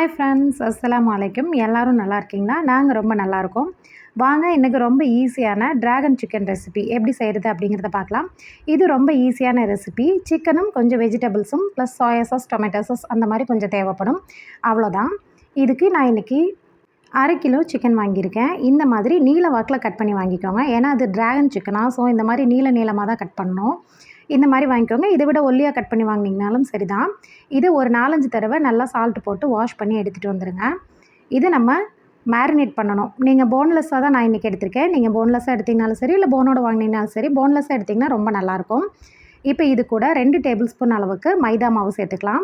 Hi friends, அஸ்ஸலாமு அலைக்கும். எல்லோரும் நல்லா இருக்கீங்களா? நாங்கள் ரொம்ப நல்லாயிருக்கோம். வாங்க இன்றைக்கி ரொம்ப ஈஸியான ட்ராகன் சிக்கன் ரெசிபி எப்படி செய்கிறது அப்படிங்கிறத பார்க்கலாம். இது ரொம்ப ஈஸியான ரெசிபி. சிக்கனும் கொஞ்சம் வெஜிடபிள்ஸும் plus soya sauce, tomato sauce அந்த மாதிரி கொஞ்சம் தேவைப்படும். அவ்வளோதான். இதுக்கு நான் இன்றைக்கி 1/2 கிலோ சிக்கன் வாங்கியிருக்கேன். இந்த மாதிரி நீல வாக்கில் கட் பண்ணி வாங்கிக்கோங்க. ஏன்னா அது ட்ராகன் சிக்கனா, ஸோ இந்த மாதிரி நீளமாக தான் கட் பண்ணணும். இந்த மாதிரி வாங்கிக்கோங்க. இதை விட ஒல்லியாக கட் பண்ணி வாங்கினீங்கனாலும் சரி தான். இது ஒரு 4-5 தடவை நல்லா சால்ட் போட்டு வாஷ் பண்ணி எடுத்துகிட்டு வந்துடுங்க. இது நம்ம மேரினேட் பண்ணணும். நீங்கள் போன்லெஸ்ஸாக தான் நான் இன்றைக்கி எடுத்திருக்கேன். நீங்கள் போன்லெஸ்ஸாக எடுத்திங்கனாலும் சரி, இல்லை போனோட வாங்கினீங்கனாலும் சரி, போன்லெஸ்ஸாக எடுத்திங்கன்னா ரொம்ப நல்லாயிருக்கும். இப்போ இது கூட 2 டேபிள் ஸ்பூன் அளவுக்கு மைதா மாவு சேர்த்துக்கலாம்.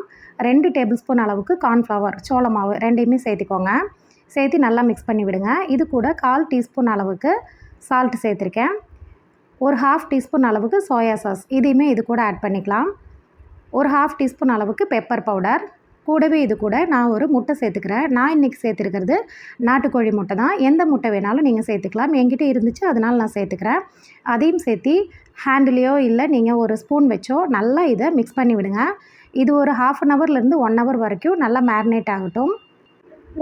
2 டேபிள் ஸ்பூன் அளவுக்கு கார்ன்ஃப்ளவர், சோள மாவு 2யுமே சேர்த்துக்கோங்க. சேர்த்து நல்லா மிக்ஸ் பண்ணி விடுங்க. இது கூட 1/4 டீஸ்பூன் அளவுக்கு சால்ட் சேர்த்துருக்கேன். ஒரு 1/2 டீஸ்பூன் அளவுக்கு சோயா சாஸ் இதையுமே இது கூட ஆட் பண்ணிக்கலாம். ஒரு 1/2 டீஸ்பூன் அளவுக்கு பெப்பர் பவுடர். கூடவே இது கூட நான் ஒரு முட்டை சேர்த்துக்கிறேன். நான் இன்றைக்கி சேர்த்துருக்கிறது நாட்டுக்கோழி முட்டை தான். எந்த முட்டை வேணாலும் நீங்கள் சேர்த்துக்கலாம். என்கிட்ட இருந்துச்சு, அதனால் நான் சேர்த்துக்கிறேன். அதையும் சேர்த்து ஹேண்ட்லேயோ இல்லை நீங்கள் ஒரு ஸ்பூன் வச்சோ நல்லா இதை மிக்ஸ் பண்ணி விடுங்க. இது ஒரு 1/2 ஹவர்லேருந்து 1 ஹவர் வரைக்கும் நல்லா மேரினேட் ஆகட்டும்.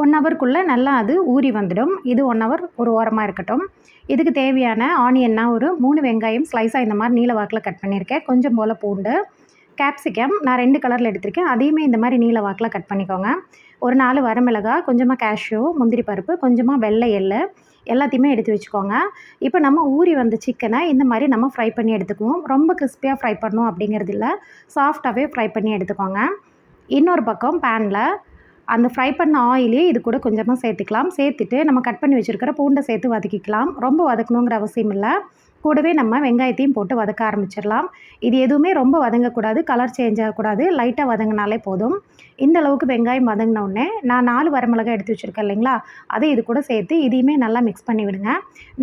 1 ஹவருக்குள்ளே நல்லா அது ஊறி வந்துடும். இது 1 ஹவர் ஒரு ஓரமாக இருக்கட்டும். இதுக்கு தேவையான ஆனியன்னா ஒரு 3 வெங்காயம் ஸ்லைஸாக இந்த மாதிரி நீல வாக்கில் கட் பண்ணியிருக்கேன். கொஞ்சம் போல் பூண்டு, கேப்சிகம் நான் 2 கலரில் எடுத்திருக்கேன். அதையுமே இந்த மாதிரி நீல வாக்கில் கட் பண்ணிக்கோங்க. ஒரு 4 வரமிளகாய், கொஞ்சமாக கேஷ்யூ, முந்திரி பருப்பு, கொஞ்சமாக வெள்ளை எள்ளு எல்லாத்தையுமே எடுத்து வச்சுக்கோங்க. இப்போ நம்ம ஊறி வந்த சிக்கனை இந்த மாதிரி நம்ம ஃப்ரை பண்ணி எடுத்துக்குவோம். ரொம்ப கிறிஸ்பியாக ஃப்ரை பண்ணணும் அப்படிங்கிறது இல்லை, சாஃப்டாகவே ஃப்ரை பண்ணி எடுத்துக்கோங்க. இன்னொரு பக்கம் பேனில் அந்த ஃப்ரை பண்ண ஆயிலே இது கூட கொஞ்சமாக சேர்த்துக்கலாம். சேர்த்துட்டு நம்ம கட் பண்ணி வச்சுருக்கிற பூண்டை சேர்த்து வதக்கிக்கலாம். ரொம்ப வதக்கணுங்கிற அவசியம் இல்லை. கூடவே நம்ம வெங்காயத்தையும் போட்டு வதக்க ஆரம்பிச்சிடலாம். இது எதுவுமே ரொம்ப வதங்கக்கூடாது, கலர் சேஞ்ச் ஆகக்கூடாது. லைட்டாக வதங்கினாலே போதும். இந்த அளவுக்கு வெங்காயம் வதங்கினோடனே நான் 4 வரமிளகாய் எடுத்து வச்சுருக்கேன் இல்லைங்களா, அதை இது கூட சேர்த்து இதையுமே நல்லா மிக்ஸ் பண்ணி விடுங்க.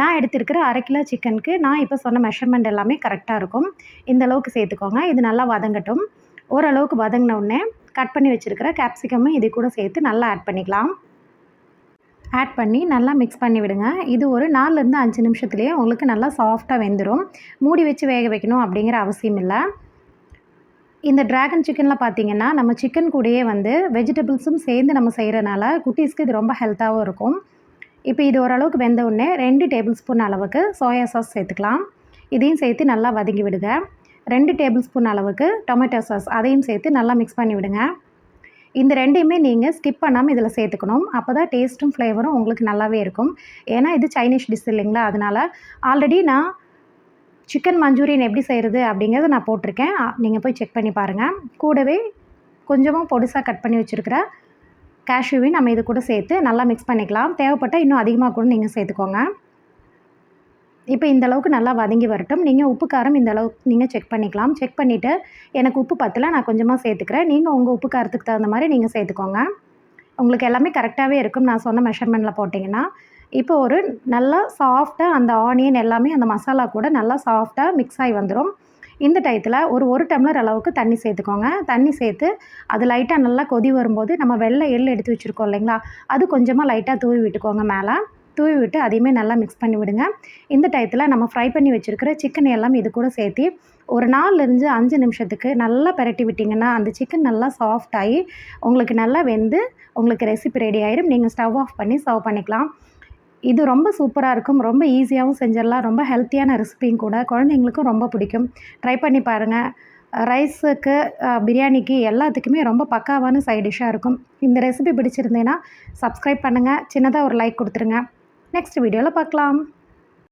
நான் எடுத்திருக்கிற 1/2 கிலோ சிக்கனுக்கு நான் இப்போ சொன்ன மெஷர்மெண்ட் எல்லாமே கரெக்டாக இருக்கும். இந்த அளவுக்கு சேர்த்துக்கோங்க. இது நல்லா வதங்கட்டும். ஓரளவுக்கு வதங்கினோடனே கட் பண்ணி வச்சுருக்கிற கேப்சிகமும் இது கூட சேர்த்து நல்லா ஆட் பண்ணிக்கலாம். ஆட் பண்ணி நல்லா மிக்ஸ் பண்ணி விடுங்க. இது ஒரு 4லேருந்து 5 நிமிஷத்துலேயே உங்களுக்கு நல்லா சாஃப்டாக வெந்துடும். மூடி வச்சு வேக வைக்கணும் அப்படிங்கிற அவசியம் இல்லை. இந்த ட்ராகன் சிக்கனில் பார்த்திங்கன்னா நம்ம சிக்கன் கூடயே வெஜிடபிள்ஸும் சேர்ந்து நம்ம செய்கிறனால குட்டீஸ்க்கு இது ரொம்ப ஹெல்த்தாகவும் இருக்கும். இப்போ இது ஓரளவுக்கு வெந்த உடனே 2 டேபிள் ஸ்பூன் அளவுக்கு சோயா சாஸ் சேர்த்துக்கலாம். இதையும் சேர்த்து நல்லா வதங்கி விடுங்க. 2 டேபிள் ஸ்பூன் அளவுக்கு டொமேட்டோ சாஸ் அதையும் சேர்த்து நல்லா மிக்ஸ் பண்ணி விடுங்க. இந்த 2யுமே நீங்கள் ஸ்கிப் பண்ணாமல் இதில் சேர்த்துக்கணும். அப்போ தான் டேஸ்ட்டும் ஃப்ளேவரும் உங்களுக்கு நல்லாவே இருக்கும். ஏன்னா இது சைனீஸ் டிஷ் இல்லைங்களா, அதனால் ஆல்ரெடி நான் சிக்கன் மஞ்சூரியன் எப்படி செய்கிறது அப்படிங்கிறத நான் போட்டிருக்கேன். நீங்கள் போய் செக் பண்ணி பாருங்கள். கூடவே கொஞ்சமாக பொடிசாக கட் பண்ணி வச்சுருக்கிற கேஷ்யூவையும் நம்ம இது கூட சேர்த்து நல்லா மிக்ஸ் பண்ணிக்கலாம். தேவைப்பட்டால் இன்னும் அதிகமாக கூட நீங்கள் சேர்த்துக்கோங்க. இப்போ இந்த அளவுக்கு நல்லா வதங்கி வரட்டும். நீங்கள் உப்பு காரம் இந்த அளவுக்கு நீங்கள் செக் பண்ணிக்கலாம். செக் பண்ணிவிட்டு எனக்கு உப்பு பத்தல, நான் கொஞ்சமாக சேர்த்துக்கிறேன். நீங்கள் உங்கள் உப்பு காரத்துக்கு தகுந்த மாதிரி நீங்கள் சேர்த்துக்கோங்க. உங்களுக்கு எல்லாமே கரெக்டாகவே இருக்கும் நான் சொன்ன மெஷர்மெண்ட்டில் போட்டிங்கன்னா. இப்போ ஒரு நல்லா சாஃப்டாக அந்த ஆனியன் எல்லாமே அந்த மசாலா கூட நல்லா சாஃப்டாக மிக்ஸ் ஆகி வந்துடும். இந்த டயத்தில் ஒரு டம்ளர் அளவுக்கு தண்ணி சேர்த்துக்கோங்க. தண்ணி சேர்த்து அது லைட்டாக நல்லா கொதி வரும்போது நம்ம வெள்ளை எள்ளு எடுத்து வச்சுருக்கோம் இல்லைங்களா, அது கொஞ்சமாக லைட்டாக தூவி விட்டுக்கோங்க. மேலே தூவி விட்டு அதையுமே நல்லா மிக்ஸ் பண்ணி விடுங்க. இந்த டயத்தில் நம்ம ஃப்ரை பண்ணி வச்சுருக்கிற சிக்கன் எல்லாம் இது கூட சேர்த்து ஒரு 4லேருந்து 5 நிமிஷத்துக்கு நல்லா பிரட்டி விட்டிங்கன்னா அந்த சிக்கன் நல்லா சாஃப்டாகி உங்களுக்கு நல்லா வெந்து உங்களுக்கு ரெசிபி ரெடி ஆயிடும். நீங்கள் ஸ்டவ் ஆஃப் பண்ணி சர்வ் பண்ணிக்கலாம். இது ரொம்ப சூப்பராக இருக்கும். ரொம்ப ஈஸியாகவும் செஞ்சிடலாம். ரொம்ப ஹெல்த்தியான ரெசிபியும் கூட. குழந்தைங்களுக்கும் ரொம்ப பிடிக்கும். ட்ரை பண்ணி பாருங்கள். ரைஸுக்கு, பிரியாணிக்கு எல்லாத்துக்குமே ரொம்ப பக்காவான சைட் டிஷ்ஷாக இருக்கும். இந்த ரெசிபி பிடிச்சிருந்தேன்னா சப்ஸ்கிரைப் பண்ணுங்கள். சின்னதாக ஒரு லைக் கொடுத்துருங்க. நெக்ஸ்ட் வீடியோவில் பார்க்கலாம்.